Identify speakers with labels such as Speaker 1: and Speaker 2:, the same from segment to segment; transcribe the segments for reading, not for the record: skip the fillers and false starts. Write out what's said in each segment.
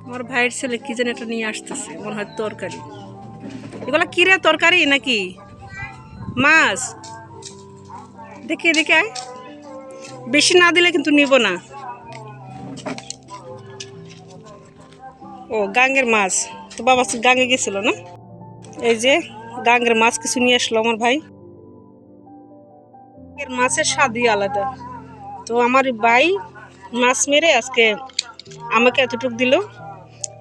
Speaker 1: আমার ভাইয়ের ছেলে কি যেন এটা নিয়ে আসতেছে, মনে হয় তরকারি। এগুলা কি রে, তরকারি নাকি মাছ? দেখে দেখে আয়, বেশি না দিলে কিন্তু নিব না। ও গাঙ্গের মাছ, তো বাবা গাঙ্গে গেছিল না? এই যে গাঙ্গের মাছ কিছু নিয়ে আসলো আমার ভাই। গাঙ্গের মাছের স্বাদই আলাদা। তো আমার ভাই মাছ মেরে আজকে আমাকে এতটুকু দিল।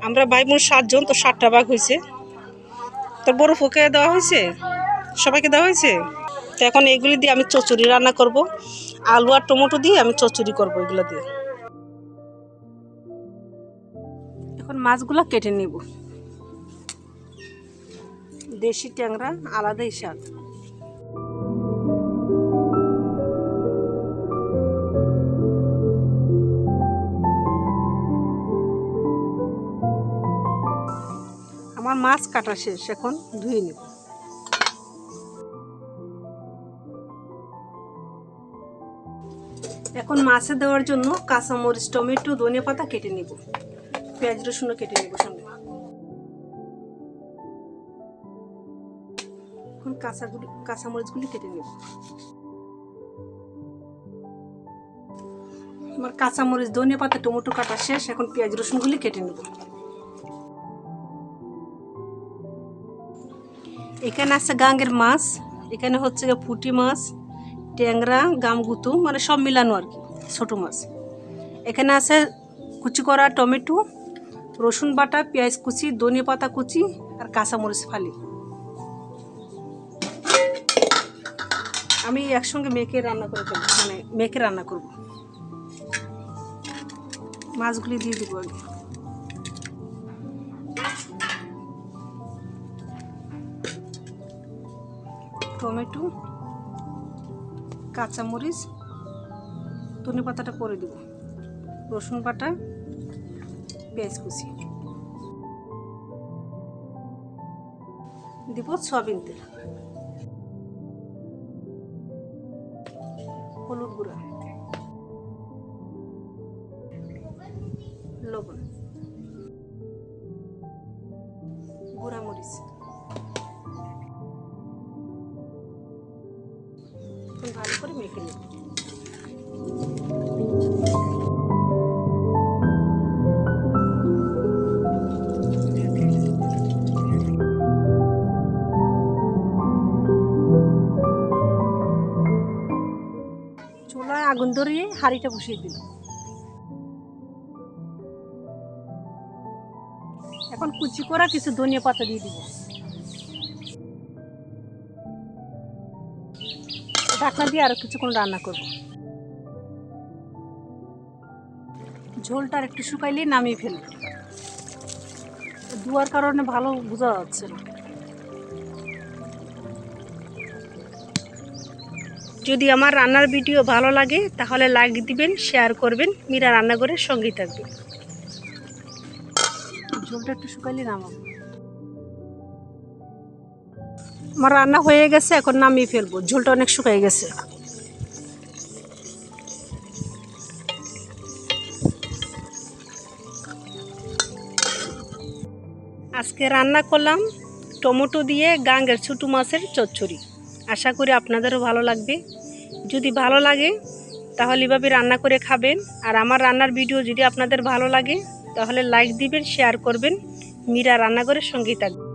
Speaker 1: আমরা ভাই বোন 7 জন, তো 7টা ভাগ হয়েছে। তোর বড় ফুকে দেওয়া হয়েছে, সবাইকে দেওয়া হয়েছে। তো এখন এগুলি দিয়ে আমি চচ্চড়ি রান্না করব, আলু আর টমেটো দিয়ে আমি চচ্চড়ি করব এগুলো দিয়ে। এখন মাছগুলো কেটে নেব। দেশি ট্যাংরা আলাদাই স্বাদ। আমার মাছ কাটা শেষ, এখন ধুয়ে নেব। এখন মাছে দেওয়ার জন্য কাঁচামরিচ, টমেটো, ধনিয়া পাতা কেটে নেব, পেঁয়াজ রসুনও কেটে নেব সঙ্গে। এখন কাঁচামরিচগুলি কেটে নেব। আমার কাঁচামরিচ, ধনিয়া পাতা, টমেটো কাটা শেষ, এখন পেঁয়াজ রসুনগুলি কেটে নেব। এখানে আছে গাঙ্গের মাছ, এখানে হচ্ছে পুঁটি মাছ, ট্যাংরা, গামগুতু, মানে সব মিলানো আর কি, ছোটো মাছ। এখানে আছে কুচি করা টমেটো, রসুন বাটা, পেঁয়াজ কুচি, ধনিয়া পাতা কুচি আর কাঁচামরিচ ফালি। আমি একসঙ্গে মেখে রান্না করে ফেলব, মানে মেখে রান্না করব। মাছগুলি দিয়ে দিব আগে। টমেটো, কাঁচামরিচ, ধনে পাতাটা পরে দেব, রসুন বাটা, পেঁয়াজ কুচি দিব, সয়াবিন তেল, হলুদ গুঁড়া, লবণ, গুঁড়া মরিচ। ভালো করে মেখে নেব। চুলায় আগুন ধরিয়ে হাঁড়িটা বসিয়ে দিল। এখন কুচি করা কিছু ধনিয়া পাতা দিয়ে দিব। ঢাকনা দিয়ে আরো কিছুক্ষণ রান্না করব। ঝোলটা আর একটু শুকাইলে নামিয়ে ফেলব। ধোয়ার কারণে ভালো বোঝা যাচ্ছে না। যদি আমার রান্নার ভিডিও ভালো লাগে তাহলে লাইক দিবেন, শেয়ার করবেন, মীরা রান্নাঘরের সঙ্গেই থাকবে। ঝোলটা একটু শুকাইলে নামাবো। আমার রান্না হয়ে গেছে, এখন নামিয়ে ফেলবো, ঝোলটা অনেক শুকাই গেছে। আজকে রান্না করলাম টমেটো দিয়ে গাঙ্গের ছোটো মাছের চচ্চড়ি। আশা করি আপনাদেরও ভালো লাগবে। যদি ভালো লাগে তাহলে এভাবে রান্না করে খাবেন। আর আমার রান্নার ভিডিও যদি আপনাদের ভালো লাগে তাহলে লাইক দিবেন, শেয়ার করবেন, মীরা রান্নাঘরের সঙ্গেই থাকবেন।